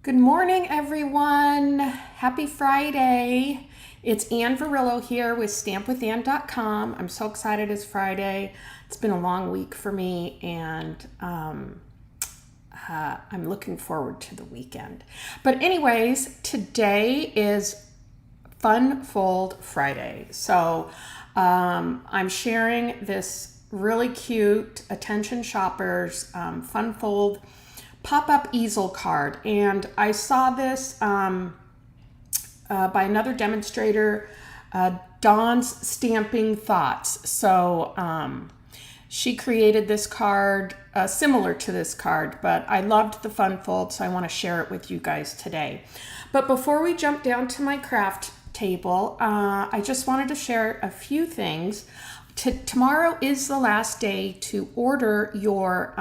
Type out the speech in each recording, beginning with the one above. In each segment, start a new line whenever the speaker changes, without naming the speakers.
Good morning, everyone. Happy Friday. It's Ann Varillo here with stampwithann.com. I'm so excited it's Friday. It's been a long week for me, and I'm looking forward to the weekend. But anyways, today is Fun Fold Friday. So I'm sharing this really cute Attention Shoppers Fun Fold pop-up easel card, and I saw this by another demonstrator, Dawn's Stamping Thoughts. So she created this card similar to this card, but I loved the Fun Fold, so I want to share it with you guys today. But before we jump down to my craft table, I just wanted to share a few things. Tomorrow is the last day to order your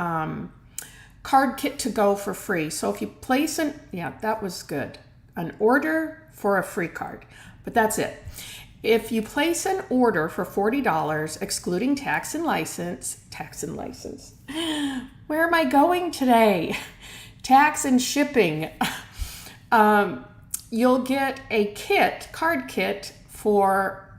card kit to go for free. So if you place that was good. An order for a free card, but that's it. If you place an order for $40, excluding tax and license, where am I going today? Tax and shipping. You'll get a card kit for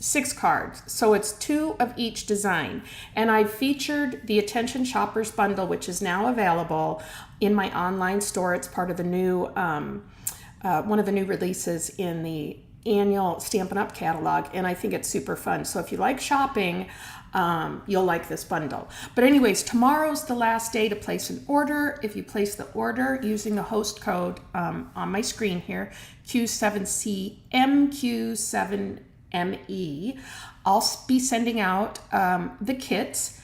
6 cards. So it's 2 of each design. And I featured the Attention Shoppers bundle, which is now available in my online store. It's part of the new, one of the new releases in the annual Stampin' Up catalog. And I think it's super fun. So if you like shopping, you'll like this bundle. But anyways, tomorrow's the last day to place an order. If you place the order using the host code on my screen here, Q7CMQ7ME, I'll be sending out the kits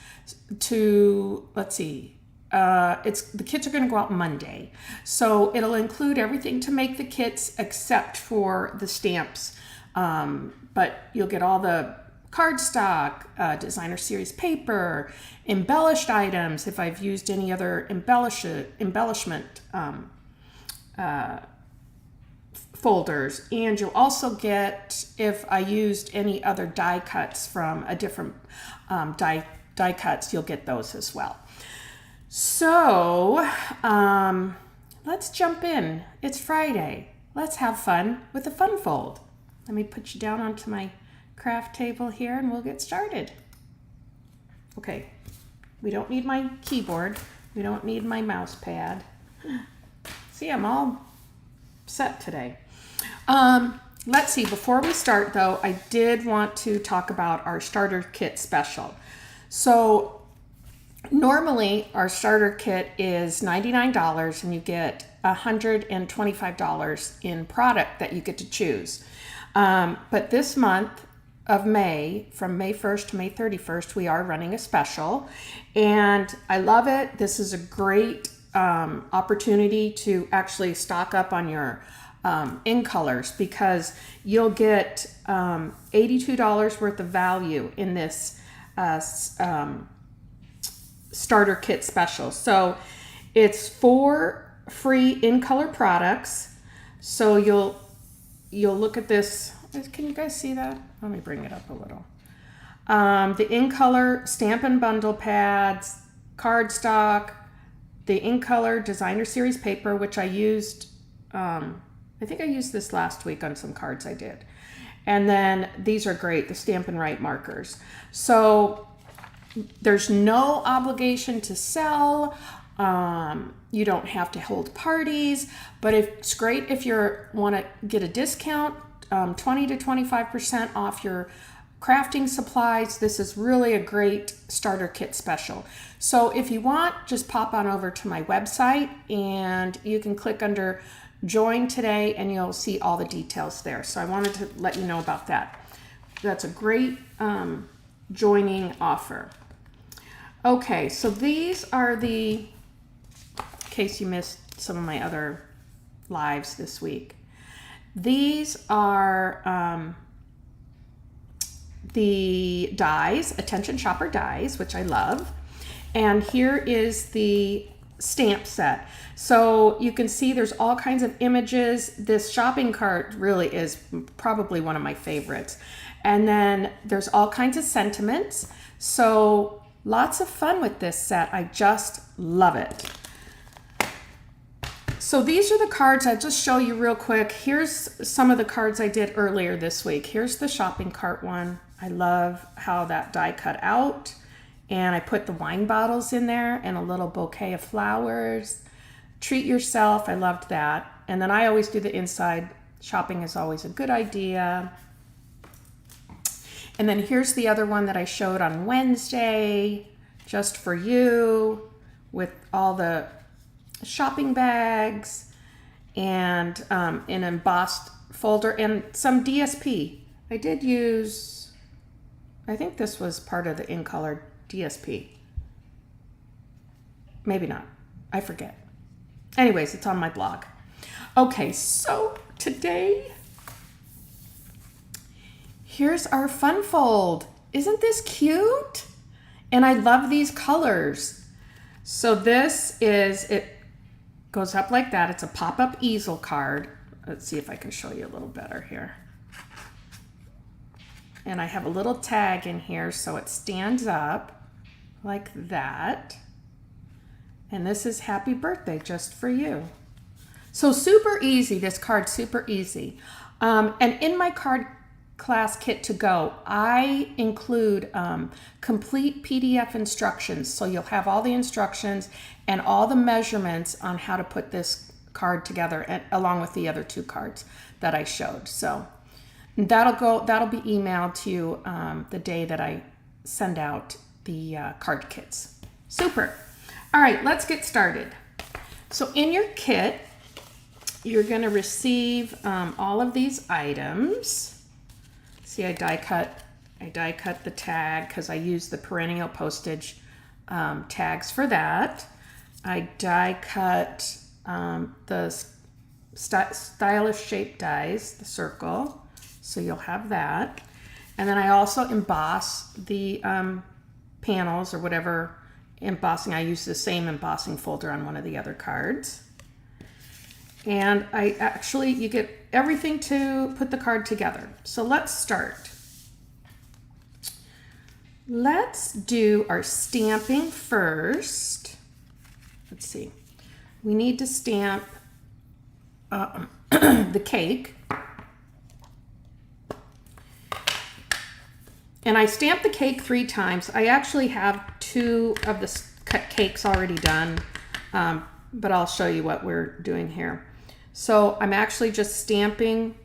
to, let's see, the kits are going to go out Monday. So it'll include everything to make the kits except for the stamps. But you'll get all the cardstock, designer series paper, embellished items, if I've used any other embellishment folders, and you'll also get, if I used any other die cuts from a different die cuts, you'll get those as well. So let's jump in. It's Friday. Let's have fun with the Fun Fold. Let me put you down onto my craft table here and we'll get started. Okay, we don't need my keyboard. We don't need my mouse pad. See, I'm all set today. Let's see, before we start though, I did want to talk about our starter kit special. So normally our starter kit is $99 and you get $125 in product that you get to choose. But this month of May, from May 1st to May 31st, we are running a special and I love it. This is a great opportunity to actually stock up on your in colors, because you'll get $82 worth of value in this starter kit special. So it's 4 free in color products. So you'll look at this. Can you guys see that? Let me bring it up a little. The in color Stampin' Bundle pads, cardstock, the in color designer series paper, which I used. I think I used this last week on some cards I did. And then these are great, the Stampin' Right markers. So there's no obligation to sell. You don't have to hold parties, but it's great if you want to get a discount, 20 to 25% off your crafting supplies. This is really a great starter kit special. So if you want, just pop on over to my website and you can click under Join Today and you'll see all the details there. So I wanted to let you know about that. That's a great joining offer. Okay, so these are in case you missed some of my other lives this week. These are the dies, Attention Shopper dies, which I love. And here is the stamp set. So you can see there's all kinds of images. This shopping cart really is probably one of my favorites. And then there's all kinds of sentiments. So lots of fun with this set. I just love it. So these are the cards. I'll just show you real quick. Here's some of the cards I did earlier this week. Here's the shopping cart one. I love how that die cut out. And I put the wine bottles in there and a little bouquet of flowers. Treat yourself. I loved that. And then I always do the inside. Shopping is always a good idea. And then here's the other one that I showed on Wednesday, just for you, with all the shopping bags and an embossed folder and some DSP. I did use, I think this was part of the In Color DSP. Maybe not. I forget. Anyways, it's on my blog. Okay, so today, here's our fun fold. Isn't this cute? And I love these colors. So this is, it goes up like that. It's a pop-up easel card. Let's see if I can show you a little better here. And I have a little tag in here so it stands up like that. And this is happy birthday just for you. So super easy, this card's super easy. And in my card class kit to go, I include complete PDF instructions. So you'll have all the instructions and all the measurements on how to put this card together, and, along with the other two cards that I showed. So that'll be emailed to you the day that I send out the card kits. Super. All right, let's get started. So in your kit, you're going to receive all of these items. See, I die cut the tag because I use the perennial postage tags for that. I die cut the stylish shape dies, the circle, so you'll have that. And then I also emboss the panels or whatever embossing. I use the same embossing folder on one of the other cards. And you get everything to put the card together. So let's start. Let's do our stamping first. Let's see. We need to stamp the cake. And I stamped the cake 3 times. I actually have 2 of the cakes already done, but I'll show you what we're doing here. So I'm actually just stamping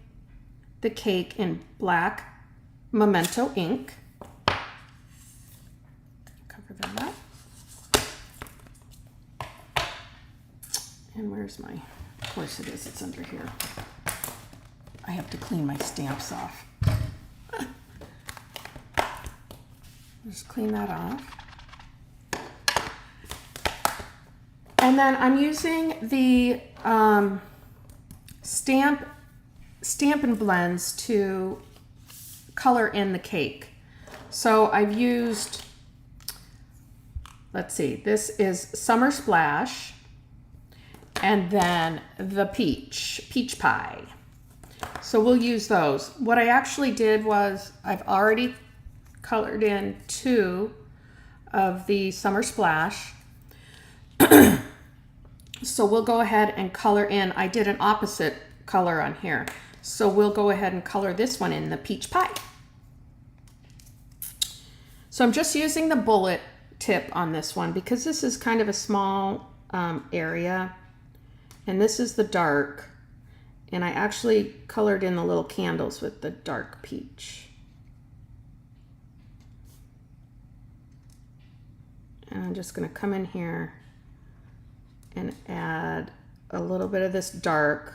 the cake in black Memento ink. Cover that up. And where's my, of course it is, it's under here. I have to clean my stamps off. Just clean that off. And then I'm using the Stampin' Blends to color in the cake. So I've used, let's see, this is Summer Splash, and then the Peach Pie. So we'll use those. What I actually did was I've already colored in 2 of the Summer Splash. So we'll go ahead and color in, I did an opposite color on here. So we'll go ahead and color this one in, the Peach Pie. So I'm just using the bullet tip on this one because this is kind of a small area. And this is the dark. And I actually colored in the little candles with the dark peach. And I'm just going to come in here and add a little bit of this dark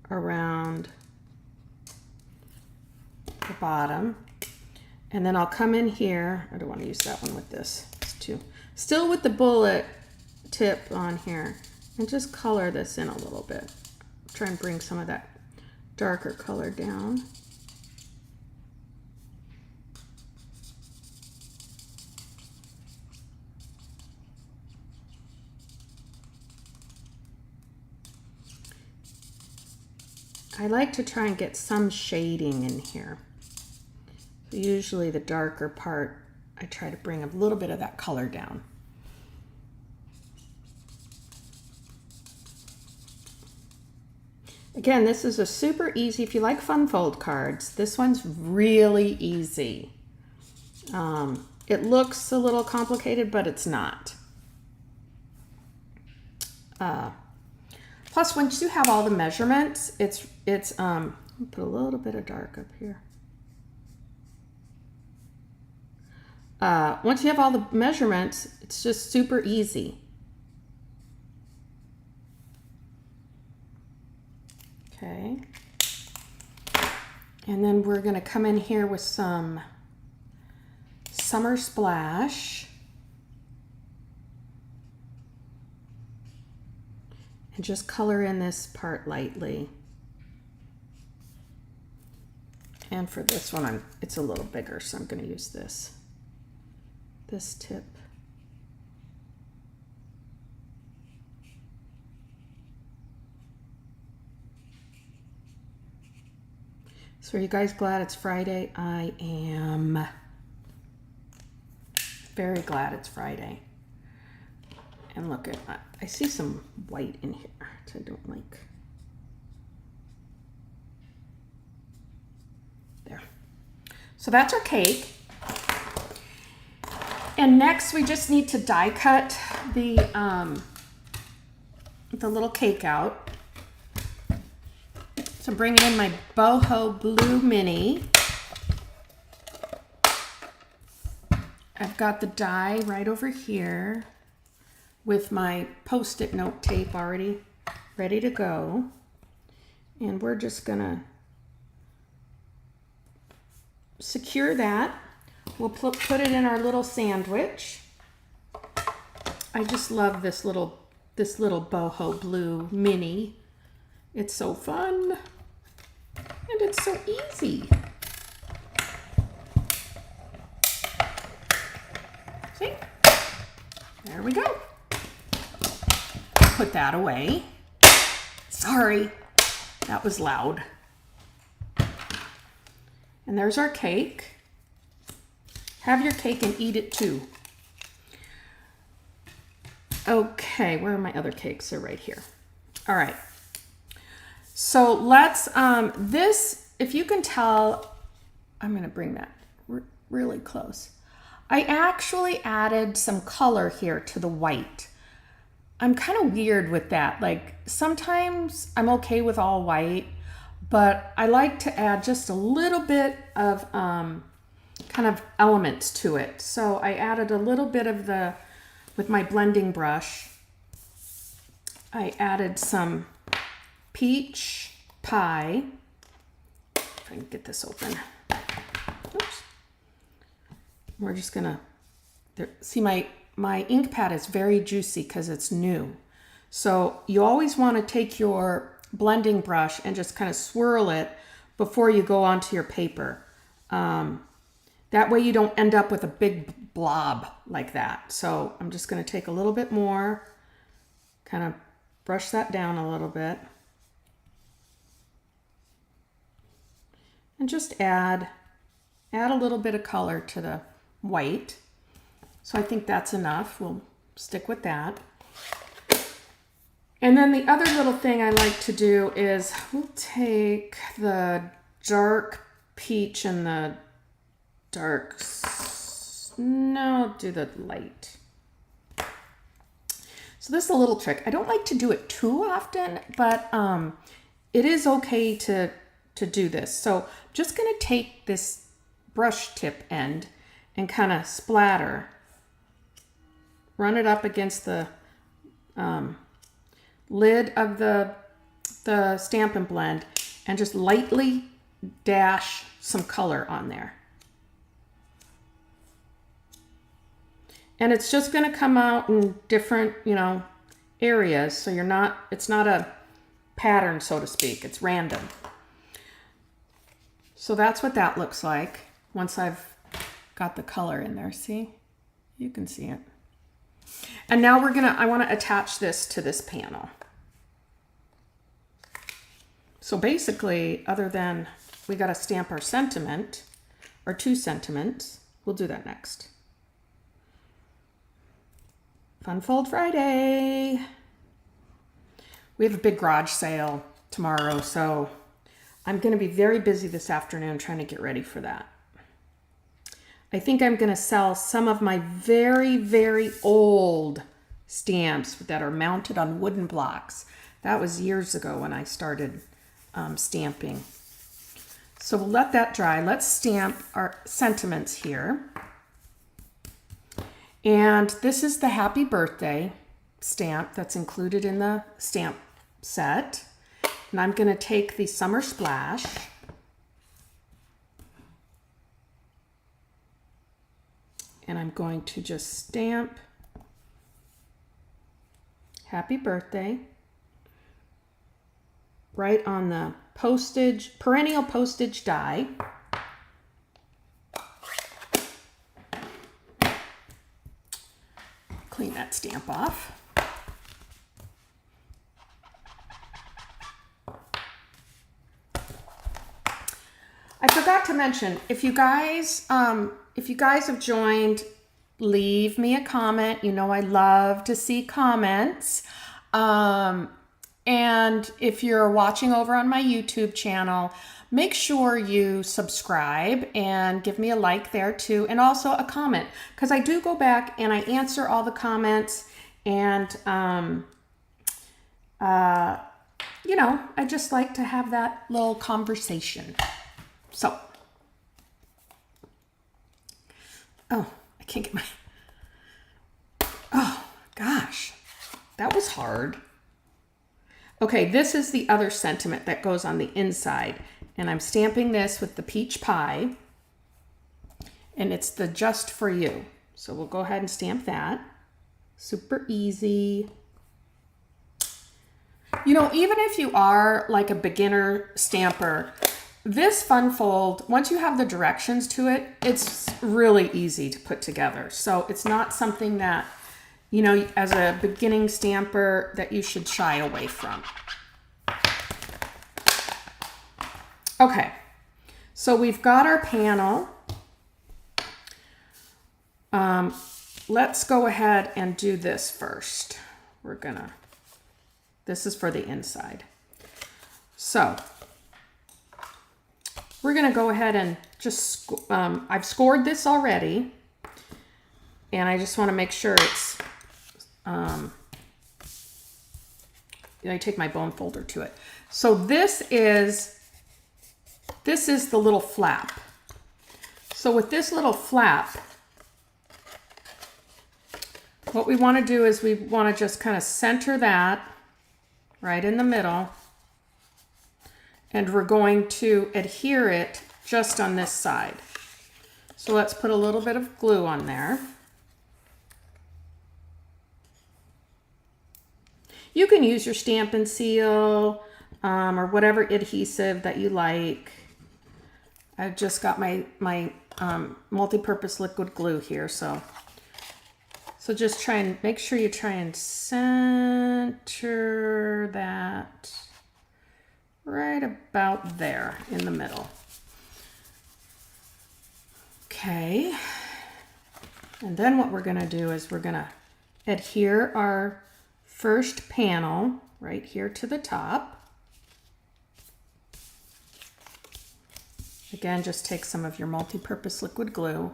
around the bottom. And then I'll come in here. I don't want to use that one with this. It's too, still with the bullet tip on here, and just color this in a little bit. Try and bring some of that darker color down. I like to try and get some shading in here. So usually the darker part, I try to bring a little bit of that color down. Again, this is a super easy, if you like fun fold cards, this one's really easy. It looks a little complicated, but it's not. Plus, once you have all the measurements, it's I'll put a little bit of dark up here. Once you have all the measurements, it's just super easy. Okay. And then we're going to come in here with some Summer Splash. And just color in this part lightly. And for this one, it's a little bigger, so I'm going to use this tip. So are you guys glad it's Friday? I am very glad it's Friday. And look, I see some white in here, which I don't like. There. So that's our cake. And next we just need to die cut the little cake out. So I'm bringing in my boho blue mini. I've got the die right over here with my Post-it note tape already ready to go. And we're just gonna secure that. We'll put it in our little sandwich. I just love this little boho blue mini. It's so fun. And it's so easy. See? There we go. Put that away. Sorry, that was loud. And there's our cake. Have your cake and eat it too. Okay, where are my other cakes? They're right here. All right. So let's, this, if you can tell, I'm going to bring that really close. I actually added some color here to the white. I'm kind of weird with that. Like sometimes I'm okay with all white, but I like to add just a little bit of kind of elements to it. So I added a little bit of with my blending brush, I added some peach pie. If I can get this open. Oops. We're just gonna, see my ink pad is very juicy because it's new. So you always want to take your blending brush and just kind of swirl it before you go onto your paper. That way you don't end up with a big blob like that. So I'm just going to take a little bit more, kind of brush that down a little bit. And just add a little bit of color to the white. So I think that's enough. We'll stick with that. And then the other little thing I like to do is we'll take the dark peach and the dark, no, do the light. So this is a little trick. I don't like to do it too often, but it is okay to do this. So I'm just gonna take this brush tip end and kind of splatter, run it up against the lid of the Stampin' Blend and just lightly dash some color on there. And it's just going to come out in different, areas. So it's not a pattern, so to speak. It's random. So that's what that looks like once I've got the color in there. See? You can see it. And now I want to attach this to this panel. So basically, other than we got to stamp our sentiment, or 2 sentiments, we'll do that next. Fun Fold Friday. We have a big garage sale tomorrow. So I'm going to be very busy this afternoon trying to get ready for that. I think I'm going to sell some of my very, very old stamps that are mounted on wooden blocks. That was years ago when I started stamping. So we'll let that dry. Let's stamp our sentiments here. And this is the happy birthday stamp that's included in the stamp set. And I'm going to take the Summer Splash. And I'm going to just stamp happy birthday right on the postage, perennial postage die. Clean that stamp off. I forgot to mention, if you guys have joined, leave me a comment. You know I love to see comments. And if you're watching over on my YouTube channel, make sure you subscribe and give me a like there too, and also a comment, because I do go back and I answer all the comments, and you know, I just like to have that little conversation. So, oh, I can't get my, oh gosh, that was hard. Okay, this is the other sentiment that goes on the inside, and I'm stamping this with the peach pie, and it's the Just For You. So we'll go ahead and stamp that. Super easy. You know, even if you are like a beginner stamper, this fun fold, once you have the directions to it, it's really easy to put together. So it's not something that, you know, as a beginning stamper, that you should shy away from. Okay, so we've got our panel. Let's go ahead and do this first. This is for the inside. So we're gonna go ahead and just, I've scored this already, and I just wanna make sure it's, I take my bone folder to it. So this is the little flap. So with this little flap, what we want to do is we want to just kind of center that right in the middle, and we're going to adhere it just on this side. So let's put a little bit of glue on there. You can use your Stampin' Seal or whatever adhesive that you like. I've just got my multi-purpose liquid glue here, so just try and make sure you try and center that right about there in the middle. Okay, and then what we're gonna do is we're gonna adhere our first panel right here to the top. Again, just take some of your multi-purpose liquid glue.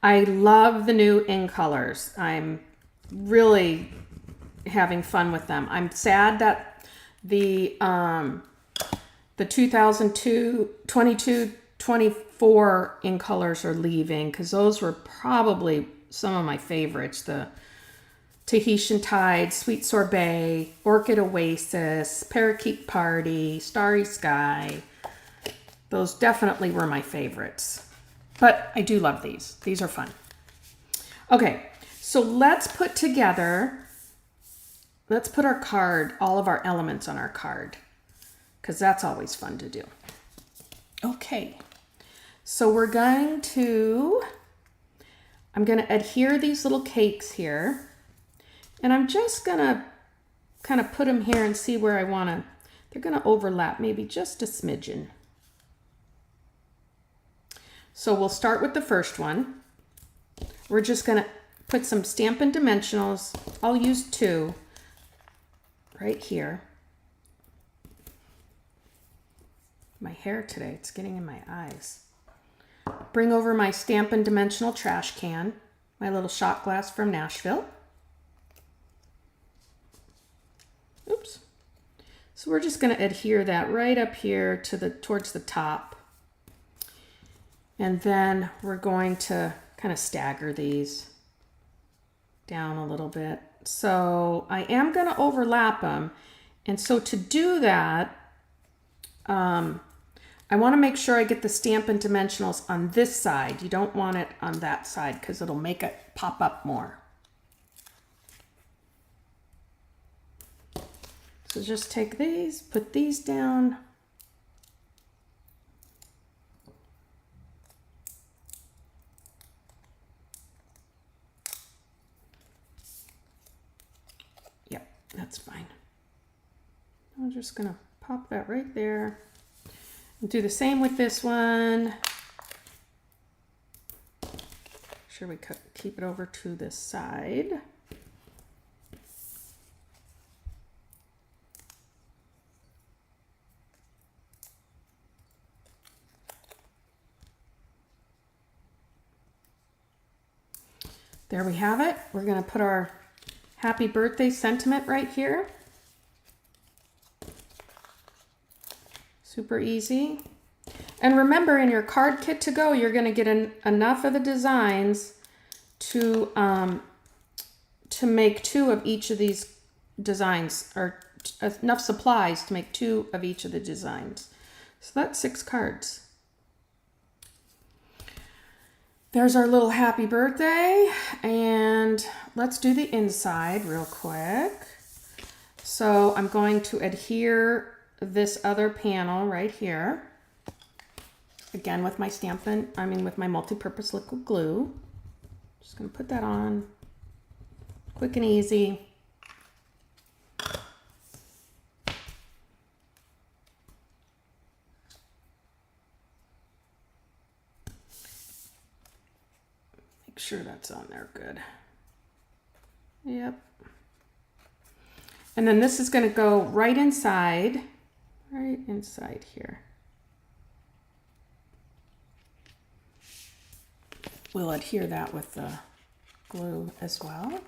I love the new in colors. I'm really having fun with them. I'm sad that the 2022-24 in colors are leaving, because those were probably some of my favorites. The Tahitian Tide, Sweet Sorbet, Orchid Oasis, Parakeet Party, Starry Sky. Those definitely were my favorites. But I do love these. These are fun. Okay, so let's put our card, all of our elements on our card, because that's always fun to do. Okay, so I'm going to adhere these little cakes here. And I'm just gonna kind of put them here and see where I wanna, they're gonna overlap maybe just a smidgen. So we'll start with the first one. We're just gonna put some Stampin' Dimensionals. I'll use 2 right here. My hair today, it's getting in my eyes. Bring over my Stampin' Dimensional trash can, my little shot glass from Nashville. Oops. So we're just going to adhere that right up here to towards the top. And then we're going to kind of stagger these down a little bit. So I am going to overlap them. And so to do that, I want to make sure I get the Stampin' Dimensionals on this side. You don't want it on that side because it'll make it pop up more. So just take these, put these down. Yep, that's fine. I'm just gonna pop that right there. And do the same with this one. Make sure we keep it over to this side. There we have it. We're going to put our happy birthday sentiment right here. Super easy. And remember, in your card kit to go, you're going to get enough of the designs to make 2 of each of these designs, or enough supplies to make 2 of each of the designs. So that's 6 cards. There's our little happy birthday, and let's do the inside real quick. So I'm going to adhere this other panel right here, again with my with my multi-purpose liquid glue. Just gonna put that on, quick and easy. Make sure that's on there good. Yep. And then this is going to go right inside here. We'll adhere that with the glue as well.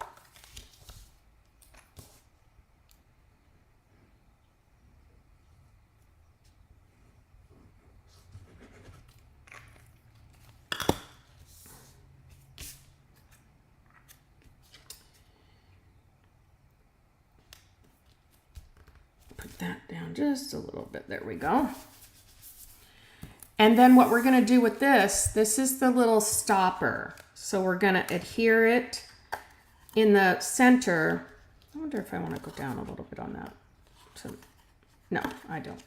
Put that down just a little bit. There we go. And then what we're going to do with this is the little stopper. So we're going to adhere it in the center. I wonder if I want to go down a little bit on that. No, I don't.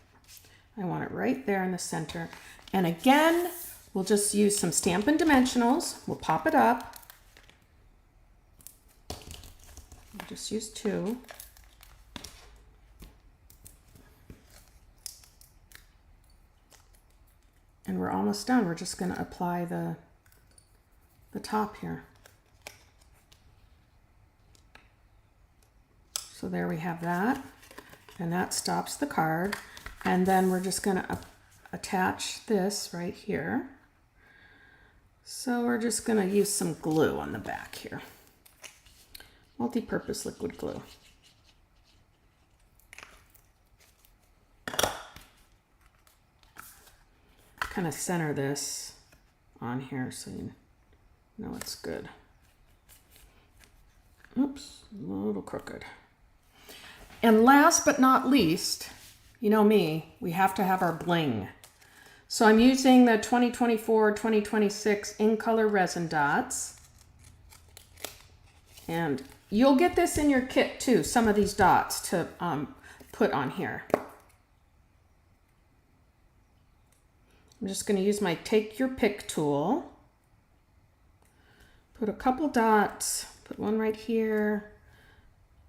I want it right there in the center. And again, we'll just use some Stampin' Dimensionals. We'll pop it up. We'll just use 2. And we're almost done. We're just going to apply the top here. So there we have that. And that stops the card. And then we're just going to attach this right here. So we're just going to use some glue on the back here. Multi-purpose liquid glue. Kind of center this on here so you know it's good. Oops, a little crooked. And last but not least, you know me, we have to have our bling. So I'm using the 2024-2026 in color resin dots. And you'll get this in your kit too, some of these dots to put on here. I'm just going to use my take your pick tool. Put a couple dots, put one right here.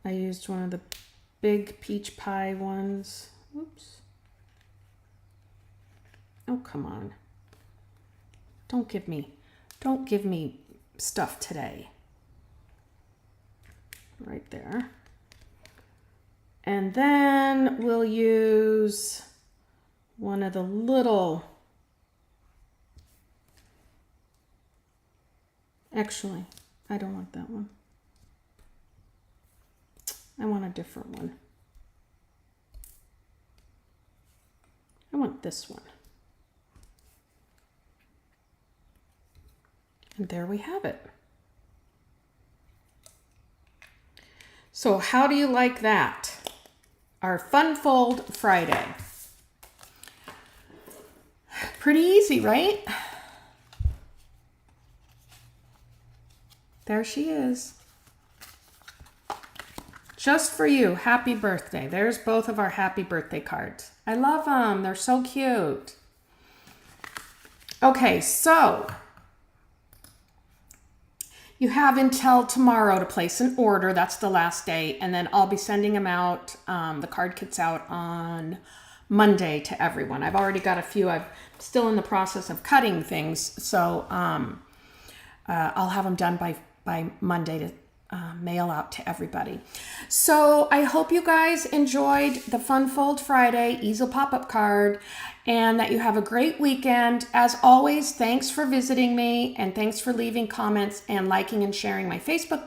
I used one of the big peach pie ones. Oops. Oh, come on. Don't give me stuff today. right there. And then we'll use one of the little, actually, I don't want that one. I want a different one. I want this one. And there we have it. So how do you like that? Our Fun Fold Friday. Pretty easy, right? There she is. Just for you, happy birthday. There's both of our happy birthday cards. I love them. They're so cute. Okay, so you have until tomorrow to place an order. That's the last day. And then I'll be sending them out, the card kits out on Monday to everyone. I've already got a few. I'm still in the process of cutting things. So I'll have them done by Monday to mail out to everybody. So I hope you guys enjoyed the Fun Fold Friday Easel pop-up card and that you have a great weekend. As always, thanks for visiting me and thanks for leaving comments and liking and sharing my Facebook